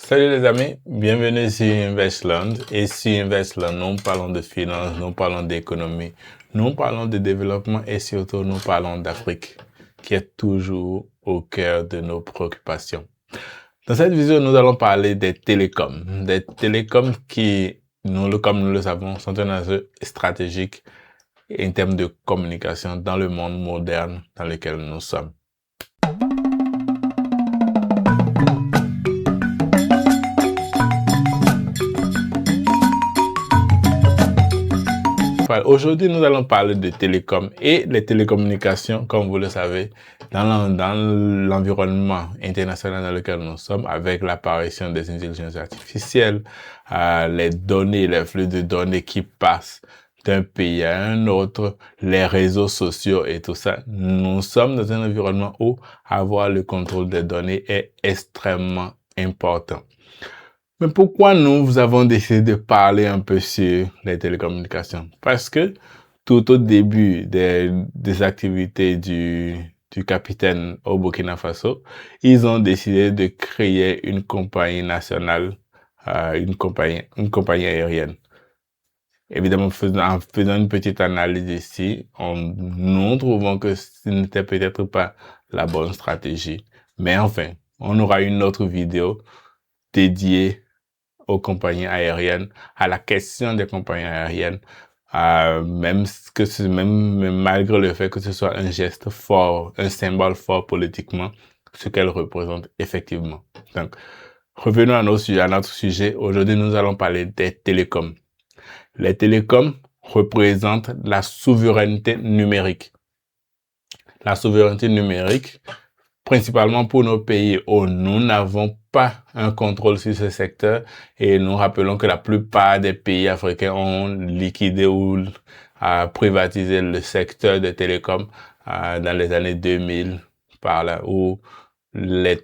Salut les amis, bienvenue sur Investland. Et sur Investland, nous parlons de finance, nous parlons d'économie, nous parlons de développement et surtout nous parlons d'Afrique, qui est toujours au cœur de nos préoccupations. Dans cette vidéo, nous allons parler des télécoms. Des télécoms qui, comme nous le savons, sont un enjeu stratégique en termes de communication dans le monde moderne dans lequel nous sommes. Aujourd'hui, nous allons parler de télécom et les télécommunications, comme vous le savez, dans l'environnement international dans lequel nous sommes, avec l'apparition des intelligences artificielles, les données, les flux de données qui passent d'un pays à un autre, les réseaux sociaux et tout ça. Nous sommes dans un environnement où avoir le contrôle des données est extrêmement important. Mais pourquoi nous avons décidé de parler un peu sur les télécommunications? Parce que tout au début des activités du capitaine au Burkina Faso, ils ont décidé de créer une compagnie nationale, une compagnie aérienne. Évidemment, en faisant une petite analyse ici, nous trouvons que ce n'était peut-être pas la bonne stratégie. Mais enfin, on aura une autre vidéo dédiée aux compagnies aériennes, à la question des compagnies aériennes, même malgré le fait que ce soit un geste fort, un symbole fort politiquement, ce qu'elle représente effectivement. Donc, revenons à notre sujet. Aujourd'hui, nous allons parler des télécoms. Les télécoms représentent la souveraineté numérique. La souveraineté numérique, principalement pour nos pays où nous n'avons pas un contrôle sur ce secteur et nous rappelons que la plupart des pays africains ont liquidé ou privatisé le secteur des télécoms dans les années 2000 par là où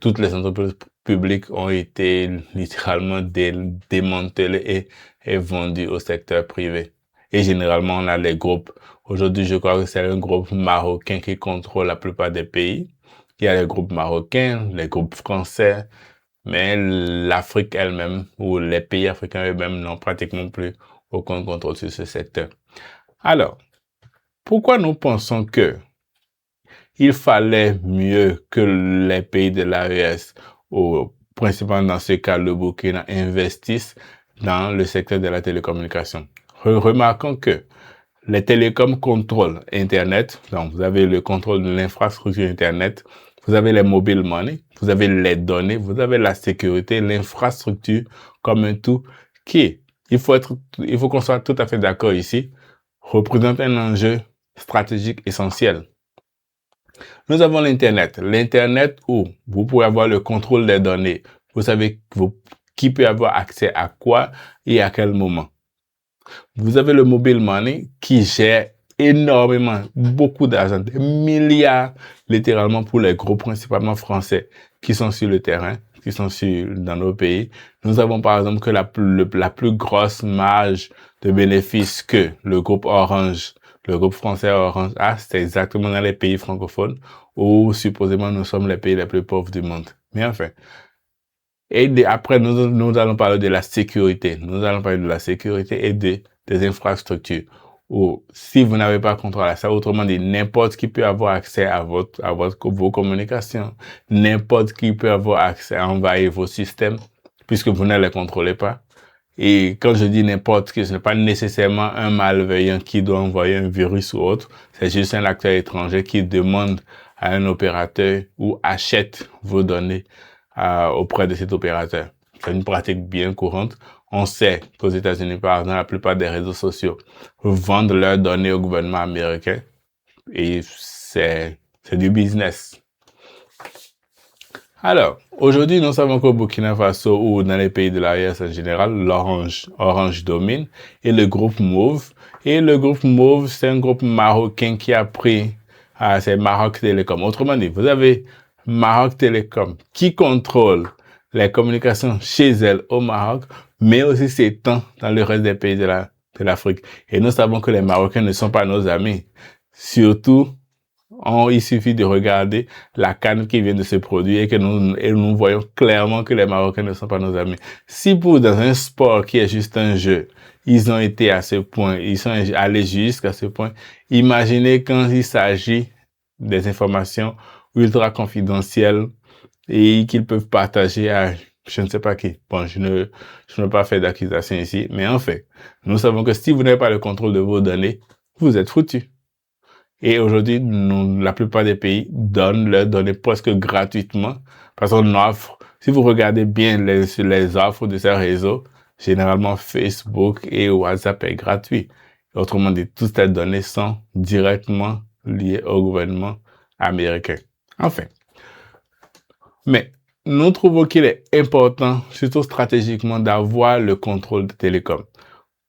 toutes les entreprises publiques ont été littéralement démantelées et vendues au secteur privé. Et généralement, on a les groupes. Aujourd'hui, je crois que c'est un groupe marocain qui contrôle la plupart des pays. Il y a les groupes marocains, les groupes français, mais l'Afrique elle-même ou les pays africains eux-mêmes n'ont pratiquement plus aucun contrôle sur ce secteur. Alors, pourquoi nous pensons que il fallait mieux que les pays de l'AES, ou principalement dans ce cas le Burkina, investissent dans le secteur de la télécommunication? Remarquons que les télécoms contrôlent Internet, donc vous avez le contrôle de l'infrastructure Internet, vous avez les mobile money, vous avez les données, vous avez la sécurité, l'infrastructure comme un tout qui, il faut qu'on soit tout à fait d'accord ici, représente un enjeu stratégique essentiel. Nous avons l'Internet. L'Internet où vous pouvez avoir le contrôle des données. Vous savez qui peut avoir accès à quoi et à quel moment. Vous avez le mobile money qui gère énormément, beaucoup d'argent, des milliards littéralement pour les gros, principalement français, qui sont sur le terrain, qui sont dans nos pays. Nous avons par exemple que la plus grosse marge de bénéfices que le groupe Orange, le groupe français Orange a, c'est exactement dans les pays francophones où supposément nous sommes les pays les plus pauvres du monde. Mais enfin. Et après, nous allons parler de la sécurité. Nous allons parler de la sécurité et des infrastructures. Ou si vous n'avez pas contrôle à ça, autrement dit, n'importe qui peut avoir accès à vos communications. N'importe qui peut avoir accès à envahir vos systèmes puisque vous ne les contrôlez pas. Et quand je dis n'importe qui, ce n'est pas nécessairement un malveillant qui doit envoyer un virus ou autre. C'est juste un acteur étranger qui demande à un opérateur ou achète vos données auprès de cet opérateur. C'est une pratique bien courante. On sait qu'aux États-Unis, par exemple, la plupart des réseaux sociaux vendent leurs données au gouvernement américain et c'est du business. Alors, aujourd'hui, nous savons qu'au Burkina Faso ou dans les pays de l'AES en général, Orange domine et le groupe Move. Et le groupe Move, c'est un groupe marocain qui a pris, c'est Maroc Télécom. Autrement dit, vous avez Maroc Télécom qui contrôle les communications chez elle au Maroc, mais aussi s'étend dans le reste des pays de l'Afrique. Et nous savons que les Marocains ne sont pas nos amis. Surtout Il suffit de regarder la canne qui vient de se produire et nous voyons clairement que les Marocains ne sont pas nos amis. Si dans un sport qui est juste un jeu, ils ont été à ce point, ils sont allés jusqu'à ce point, imaginez quand il s'agit des informations ultra confidentielles et qu'ils peuvent partager à je ne sais pas qui. Bon, je ne veux pas faire d'accusation ici, mais en fait, nous savons que si vous n'avez pas le contrôle de vos données, vous êtes foutus. Et aujourd'hui, la plupart des pays donnent leurs données presque gratuitement parce qu'on offre, si vous regardez bien les offres de ces réseaux, généralement Facebook et WhatsApp est gratuit. Autrement dit, toutes ces données sont directement liées au gouvernement américain. Enfin. Mais nous trouvons qu'il est important, surtout stratégiquement, d'avoir le contrôle des télécoms.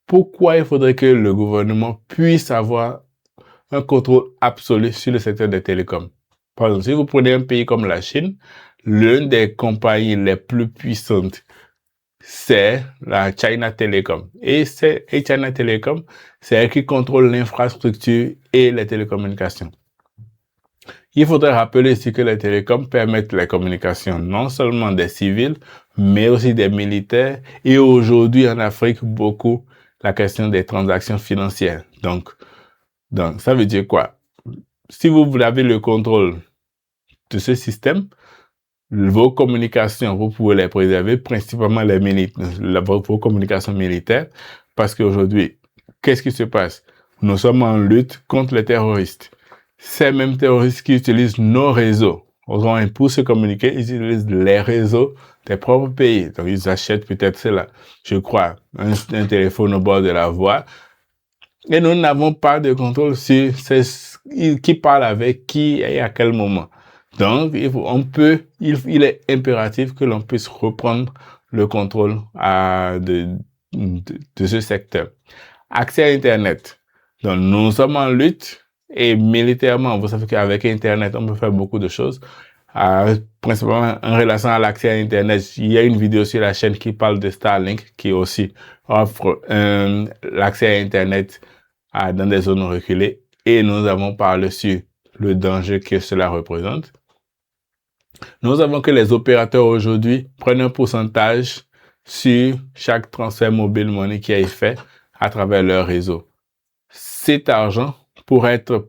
Pourquoi il faudrait que le gouvernement puisse avoir un contrôle absolu sur le secteur des télécoms? Par exemple, si vous prenez un pays comme la Chine, l'une des compagnies les plus puissantes, c'est la China Telecom. Et China Telecom, c'est elle qui contrôle l'infrastructure et les télécommunications. Il faudrait rappeler ici que les télécoms permettent les communications non seulement des civils, mais aussi des militaires. Et aujourd'hui, en Afrique, beaucoup la question des transactions financières. Donc, ça veut dire quoi? Si vous avez le contrôle de ce système, vos communications, vous pouvez les préserver, principalement vos communications militaires, parce qu'aujourd'hui, qu'est-ce qui se passe? Nous sommes en lutte contre les terroristes. Ces mêmes terroristes qui utilisent nos réseaux, pour se communiquer, ils utilisent les réseaux des propres pays. Donc, ils achètent peut-être cela, je crois, un téléphone au bord de la voie. Et nous n'avons pas de contrôle sur qui parle avec qui et à quel moment. Donc, il est impératif que l'on puisse reprendre le contrôle de ce secteur. Accès à Internet. Donc, nous sommes en lutte et militairement, vous savez qu'avec Internet, on peut faire beaucoup de choses. Principalement en relation à l'accès à Internet, il y a une vidéo sur la chaîne qui parle de Starlink, qui aussi offre l'accès à Internet dans des zones reculées. Et nous avons parlé sur le danger que cela représente. Nous savons que les opérateurs aujourd'hui prennent un pourcentage sur chaque transfert mobile money qui est fait à travers leur réseau. Cet argent pourrait être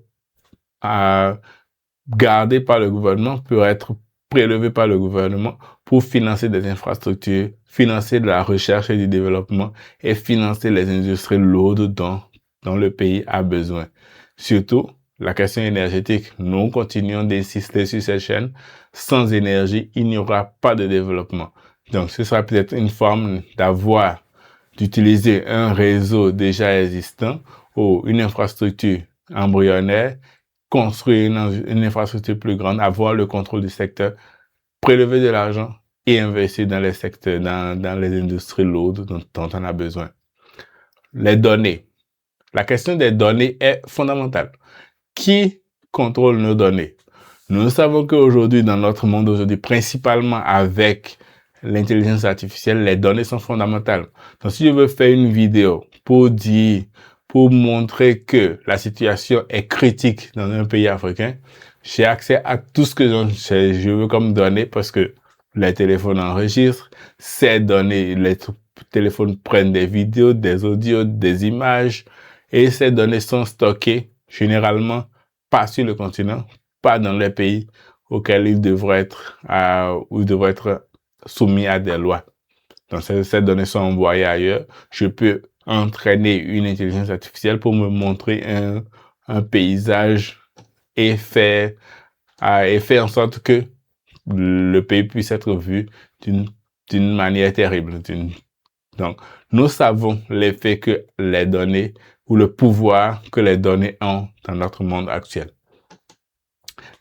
gardé par le gouvernement, peut être prélevé par le gouvernement pour financer des infrastructures, financer de la recherche et du développement et financer les industries lourdes dont le pays a besoin. Surtout, la question énergétique. Nous continuons d'insister sur cette chaîne. Sans énergie, il n'y aura pas de développement. Donc, ce sera peut-être une forme d'utiliser un réseau déjà existant ou une infrastructure embryonnaire, construire une infrastructure plus grande, avoir le contrôle du secteur, prélever de l'argent et investir dans les secteurs, dans les industries lourdes dont on a besoin. Les données. La question des données est fondamentale. Qui contrôle nos données? Nous savons qu'aujourd'hui, dans notre monde aujourd'hui, principalement avec l'intelligence artificielle, les données sont fondamentales. Donc, si je veux faire une vidéo pour montrer que la situation est critique dans un pays africain, j'ai accès à tout ce que je veux comme données parce que les téléphones enregistrent, ces données, les téléphones prennent des vidéos, des audios, des images et ces données sont stockées généralement pas sur le continent, pas dans les pays auxquels ils devraient être soumis à des lois. Donc, ces données sont envoyées ailleurs. Je peux entraîner une intelligence artificielle pour me montrer un paysage et faire en sorte que le pays puisse être vu d'une manière terrible. Donc, nous savons l'effet que les données ou le pouvoir que les données ont dans notre monde actuel.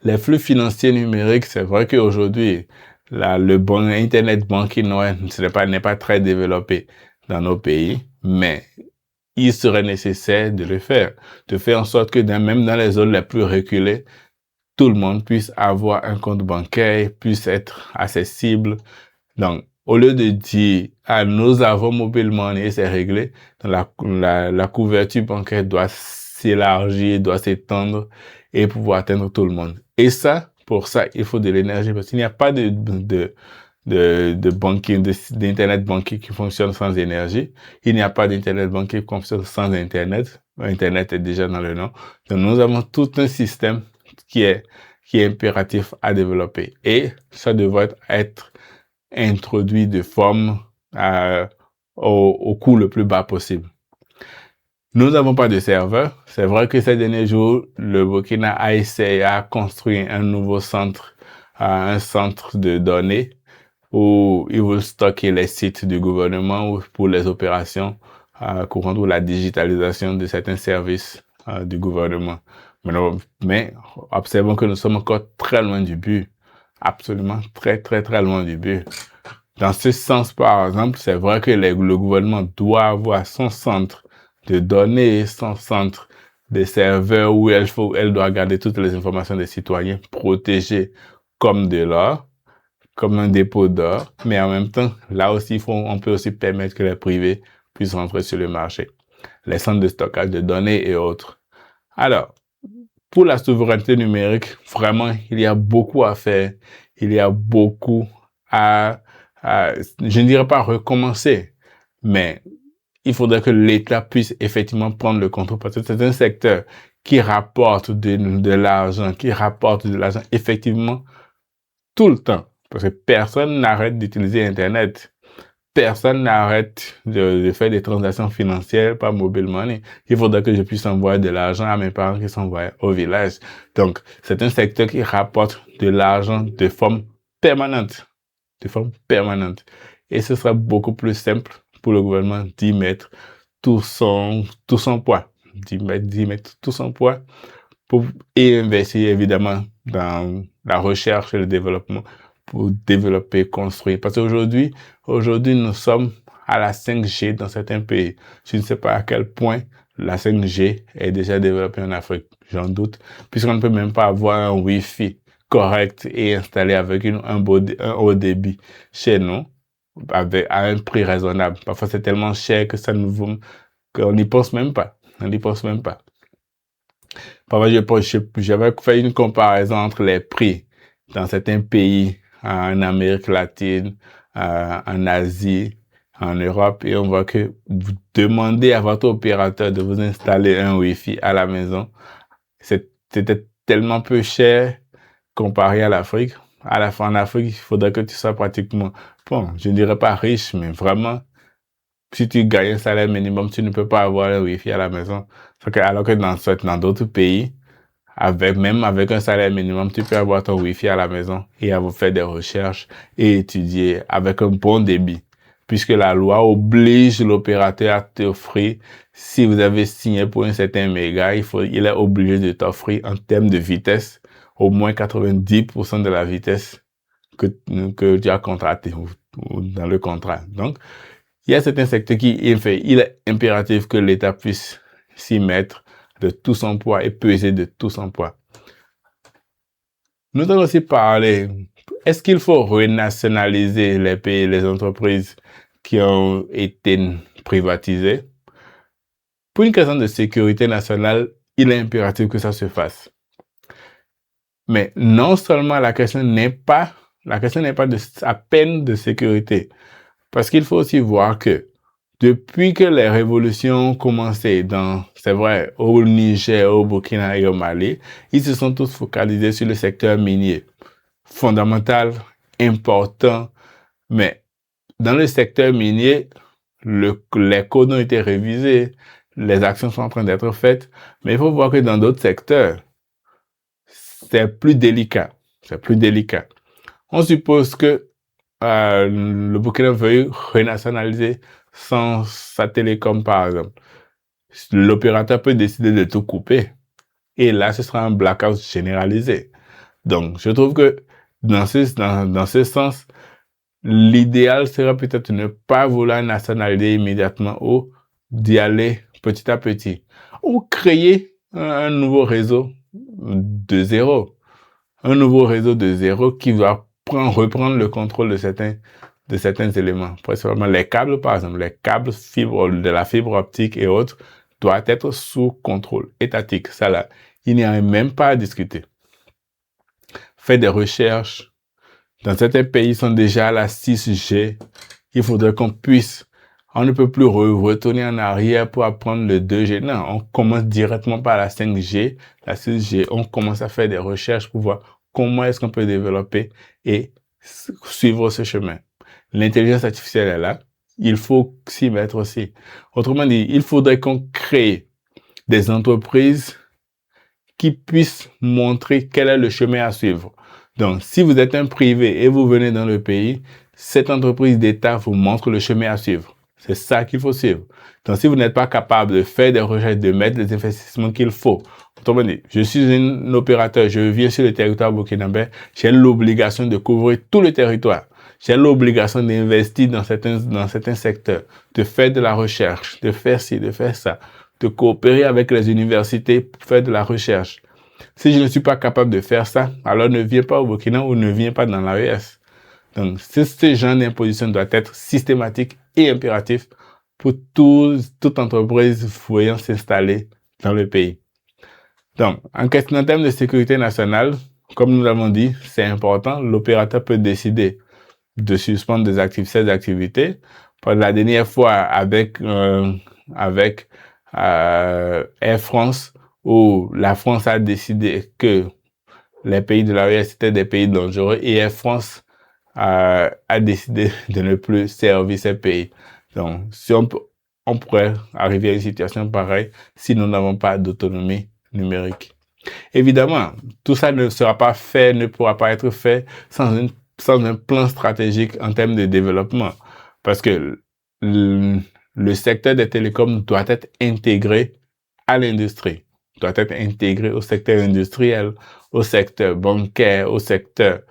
Les flux financiers numériques, c'est vrai qu'aujourd'hui, Internet banking n'est pas très développé dans nos pays, mais il serait nécessaire de le faire, de faire en sorte que même dans les zones les plus reculées, tout le monde puisse avoir un compte bancaire, puisse être accessible. Donc, au lieu de dire, nous avons mobile money et c'est réglé, la couverture bancaire doit s'élargir, doit s'étendre et pouvoir atteindre tout le monde. Et ça, pour ça, il faut de l'énergie parce qu'il n'y a pas de banking, d'internet banking qui fonctionne sans énergie. Il n'y a pas d'internet banking qui fonctionne sans internet. Internet est déjà dans le nom. Donc, nous avons tout un système qui est impératif à développer. Et ça devrait être introduit de forme au coût le plus bas possible. Nous n'avons pas de serveur. C'est vrai que ces derniers jours, le Burkina a essayé à construire un nouveau centre, un centre de données où ils veulent stocker les sites du gouvernement pour les opérations courantes ou la digitalisation de certains services du gouvernement. Mais observons que nous sommes encore très loin du but. Absolument très, très, très loin du but. Dans ce sens, par exemple, c'est vrai que le gouvernement doit avoir son centre de données, son centre de serveurs où elle doit garder toutes les informations des citoyens protégées comme de l'or, comme un dépôt d'or. Mais en même temps, là aussi, on peut aussi permettre que les privés puissent rentrer sur le marché. Les centres de stockage de données et autres. Alors, pour la souveraineté numérique, vraiment, il y a beaucoup à faire. Il y a beaucoup je ne dirais pas recommencer, mais il faudrait que l'État puisse effectivement prendre le contrôle parce que c'est un secteur qui rapporte de l'argent, effectivement tout le temps. Parce que personne n'arrête d'utiliser Internet. Personne n'arrête de faire des transactions financières par mobile money. Il faudrait que je puisse envoyer de l'argent à mes parents qui sont au village. Donc, c'est un secteur qui rapporte de l'argent de forme permanente. Et ce sera beaucoup plus simple pour le gouvernement d'y mettre tout son poids. D'y mettre tout son poids et investir évidemment dans la recherche et le développement pour développer, construire. Parce qu'aujourd'hui, nous sommes à la 5G dans certains pays. Je ne sais pas à quel point la 5G est déjà développée en Afrique. J'en doute, puisqu'on ne peut même pas avoir un Wi-Fi correct et installé avec un haut débit chez nous, à un prix raisonnable. Parfois, c'est tellement cher que qu'on n'y pense même pas. Parfois, j'avais fait une comparaison entre les prix dans certains pays, en Amérique latine, en Asie, en Europe, et on voit que vous demandez à votre opérateur de vous installer un Wi-Fi à la maison. C'était tellement peu cher comparé à l'Afrique. À la fin, en Afrique, il faudrait que tu sois pratiquement, bon, je ne dirais pas riche, mais vraiment, si tu gagnes un salaire minimum, tu ne peux pas avoir un Wi-Fi à la maison. Alors que dans d'autres pays, même avec un salaire minimum, tu peux avoir ton Wi-Fi à la maison et faire des recherches et étudier avec un bon débit. Puisque la loi oblige l'opérateur à t'offrir, si vous avez signé pour un certain méga, il est obligé de t'offrir en termes de vitesse, au moins 90% de la vitesse que tu as contracté dans le contrat. Donc, il y a certains secteurs il est impératif que l'État puisse s'y mettre de tout son poids et peser de tout son poids. Nous allons aussi parler, est-ce qu'il faut renationaliser les pays, les entreprises qui ont été privatisées? Pour une question de sécurité nationale, il est impératif que ça se fasse. Mais non seulement la question n'est pas à peine de sécurité, parce qu'il faut aussi voir que depuis que les révolutions ont commencé c'est vrai, au Niger, au Burkina et au Mali, ils se sont tous focalisés sur le secteur minier. Fondamental, important, mais dans le secteur minier, les codes ont été révisés, les actions sont en train d'être faites, mais il faut voir que dans d'autres secteurs, c'est plus délicat. On suppose que le Burkina veuille renationaliser sa télécom, par exemple. L'opérateur peut décider de tout couper. Et là, ce sera un blackout généralisé. Donc, je trouve que dans ce sens, l'idéal serait peut-être de ne pas vouloir nationaliser immédiatement ou d'y aller petit à petit. Ou créer un nouveau réseau de zéro. Un nouveau réseau de zéro qui va reprendre le contrôle de certains éléments. Principalement les câbles, par exemple, les câbles de la fibre optique et autres doit être sous contrôle étatique. Ça là, il n'y a même pas à discuter. Faire des recherches. Dans certains pays, ils sont déjà à la 6G. Il faudrait qu'on puisse. On ne peut plus retourner en arrière pour apprendre le 2G. Non, on commence directement par la 5G, la 6G. On commence à faire des recherches pour voir comment est-ce qu'on peut développer et suivre ce chemin. L'intelligence artificielle est là. Il faut s'y mettre aussi. Autrement dit, il faudrait qu'on crée des entreprises qui puissent montrer quel est le chemin à suivre. Donc, si vous êtes un privé et vous venez dans le pays, cette entreprise d'État vous montre le chemin à suivre. C'est ça qu'il faut suivre. Donc, si vous n'êtes pas capable de faire des recherches, de mettre les investissements qu'il faut, autrement dit, je suis un opérateur, je viens sur le territoire burkinabé, j'ai l'obligation de couvrir tout le territoire. J'ai l'obligation d'investir dans certains secteurs, de faire de la recherche, de faire ci, de faire ça, de coopérer avec les universités pour faire de la recherche. Si je ne suis pas capable de faire ça, alors ne viens pas au Burkina ou ne viens pas dans l'AES. Donc, ce genre d'imposition doit être systématique et impératif pour toute entreprise voulant s'installer dans le pays. Donc, en termes de sécurité nationale, comme nous l'avons dit, c'est important. L'opérateur peut décider de suspendre ces activités. Pour la dernière fois, avec Air France, où la France a décidé que les pays de l'AES étaient des pays dangereux et Air France a décidé de ne plus servir ces pays. Donc, si on pourrait arriver à une situation pareille si nous n'avons pas d'autonomie numérique. Évidemment, tout ça ne sera pas fait, ne pourra pas être fait sans un plan stratégique en termes de développement. Parce que le secteur des télécoms doit être intégré à l'industrie, doit être intégré au secteur industriel, au secteur bancaire, au secteur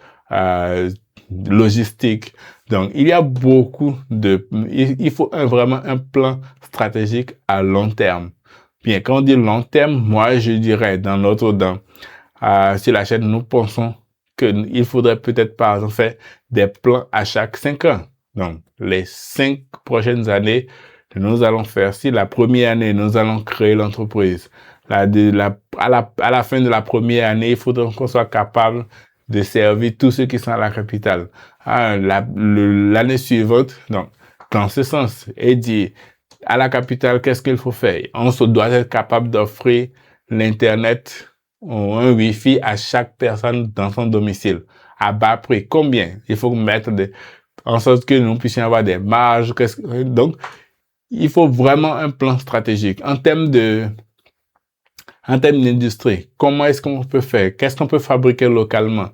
logistique. Donc, il y a il faut vraiment un plan stratégique à long terme. Bien, quand on dit long terme, moi, je dirais sur la chaîne, nous pensons qu'il faudrait peut-être, par exemple, faire des plans à chaque 5 ans. Donc, les 5 prochaines années, nous allons faire si la première année, nous allons créer l'entreprise. À la fin de la première année, il faudrait qu'on soit capable de servir tous ceux qui sont à la capitale. L'année suivante, donc, dans ce sens, et dire, à la capitale, qu'est-ce qu'il faut faire? On doit être capable d'offrir l'Internet ou un Wi-Fi à chaque personne dans son domicile. À bas prix. Combien? Il faut mettre en sorte que nous puissions avoir des marges. Donc, il faut vraiment un plan stratégique. En termes d'industrie, comment est-ce qu'on peut faire? Qu'est-ce qu'on peut fabriquer localement?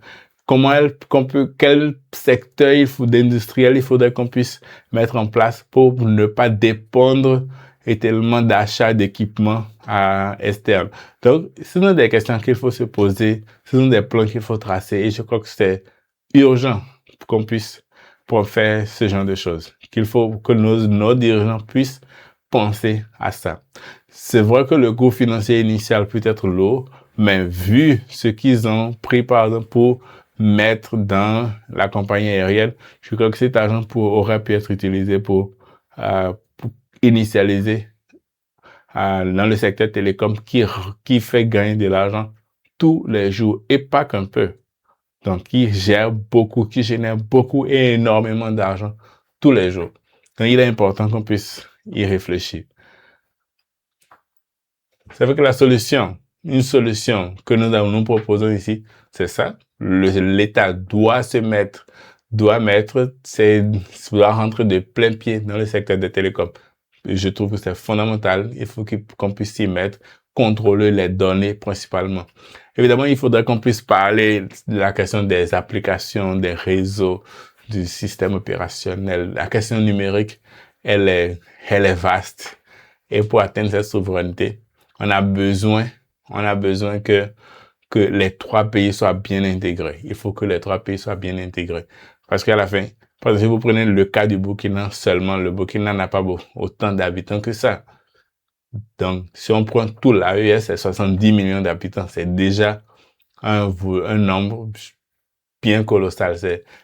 Quel secteur d'industriel il faudrait qu'on puisse mettre en place pour ne pas dépendre tellement d'achats d'équipements externes. Donc, ce sont des questions qu'il faut se poser, ce sont des plans qu'il faut tracer et je crois que c'est urgent qu'on puisse pour faire ce genre de choses. Qu'il faut que nos dirigeants puissent penser à ça. C'est vrai que le coût financier initial peut être lourd, mais vu ce qu'ils ont pris par exemple pour mettre dans la compagnie aérienne, je crois que cet argent aurait pu être utilisé pour initialiser dans le secteur télécom qui fait gagner de l'argent tous les jours et pas qu'un peu. Donc, qui génère beaucoup et énormément d'argent tous les jours. Donc, il est important qu'on puisse y réfléchir. C'est vrai que une solution que nous proposons ici, c'est ça. L'État doit rentrer de plein pied dans le secteur des télécoms. Je trouve que c'est fondamental. Il faut qu'on puisse s'y mettre, contrôler les données principalement. Évidemment, il faudrait qu'on puisse parler de la question des applications, des réseaux, du système opérationnel. La question numérique, elle est vaste. Et pour atteindre cette souveraineté, on a besoin que les 3 pays soient bien intégrés. Il faut que les 3 pays soient bien intégrés. Parce qu'à la fin, si vous prenez le cas du Burkina seulement, le Burkina n'a pas autant d'habitants que ça. Donc, si on prend tout l'AES, c'est 70 millions d'habitants. C'est déjà un nombre bien colossal.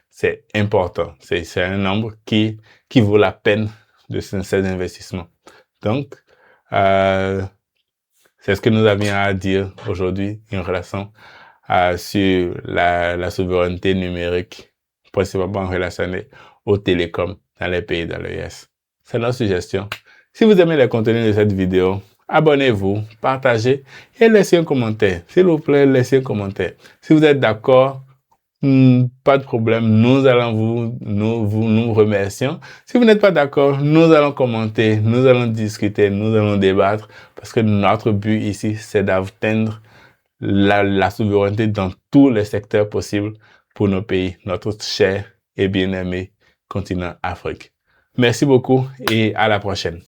C'est important. C'est un nombre qui vaut la peine de ces investissements. Donc, C'est ce que nous avions à dire aujourd'hui en relation sur la souveraineté numérique, principalement relationnée aux télécoms dans les pays de l'ES. C'est notre suggestion. Si vous aimez le contenu de cette vidéo, abonnez-vous, partagez et laissez un commentaire. S'il vous plaît, laissez un commentaire. Si vous êtes d'accord, pas de problème, nous allons nous remercions. Si vous n'êtes pas d'accord, nous allons commenter, nous allons discuter, nous allons débattre, parce que notre but ici, c'est d'atteindre la souveraineté dans tous les secteurs possibles pour nos pays, notre cher et bien-aimé continent Afrique. Merci beaucoup et à la prochaine.